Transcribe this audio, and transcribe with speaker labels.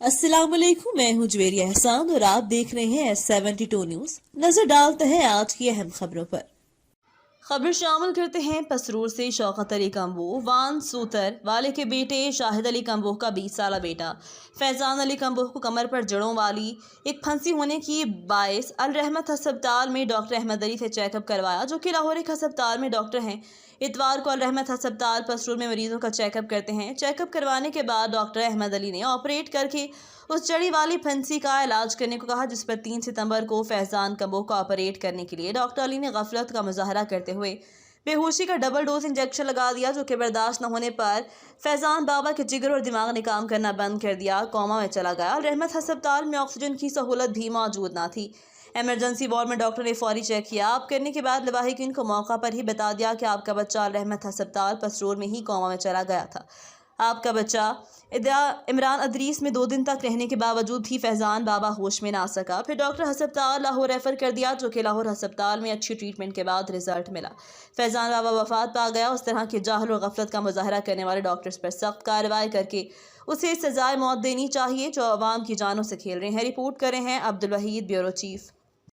Speaker 1: अस्सलाम वालेकुम, मैं हूं जवेरिया एहसान और आप देख रहे हैं S72 न्यूज। नजर डालते हैं आज की अहम खबरों पर। खबर शामिल करते हैं पसरूर से शौकत अली कम्बोह वान सूतर वाले के बेटे शाहिद अली कम्बोह का 20 साला बेटा फैजान अली कम्बोह को कमर पर जड़ों वाली एक फंसी होने की बायस अल रहमत अस्पताल में डॉक्टर अहमद अली से चेकअप करवाया, जो कि लाहौर एक अस्पताल में डॉक्टर हैं। इतवार को अल रहमत अस्पताल पसरूर में मरीजों का चेकअप करते हैं। चेकअप करवाने के बाद डॉक्टर अहमद अली ने ऑपरेट करके उस जड़ी वाली फंसी का इलाज करने को कहा, जिस पर 3 सितंबर को फैजान कम्बोह को ऑपरेट करने के लिए डॉक्टर अली ने गफलत का मुजाहरा करते हुए बेहोशी का डबल डोज इंजेक्शन लगा दिया, जो कि बर्दाश्त न होने पर फैजान बाबा के जिगर और दिमाग ने काम करना बंद कर दिया, कोमा में चला गया। रहमत अस्पताल में ऑक्सीजन की सहूलत भी मौजूद ना थी। इमरजेंसी वार्ड में डॉक्टर ने फौरी चेक किया आप करने के बाद लवाहिकीन को मौका पर ही बता दिया कि आपका बच्चा रहमत अस्पताल पसरूर में ही कोमा में चला गया था। आपका बच्चा इमरान अदरीस में 2 दिन तक रहने के बावजूद भी फैजान बाबा होश में ना आ सका। फिर डॉक्टर अस्पताल लाहौर रेफर कर दिया, जो कि लाहौर अस्पताल में अच्छी ट्रीटमेंट के बाद रिजल्ट मिला। फैजान बाबा वफात पा गया। उस तरह के जाहल और गफलत का मुजाहरा करने वाले डॉक्टर्स पर सख्त कार्रवाई करके उसे सजाए मौत देनी चाहिए, जो अवाम की जानों से खेल रहे हैं। रिपोर्ट कर रहे हैं अब्दुल वहीद, ब्यूरो चीफ।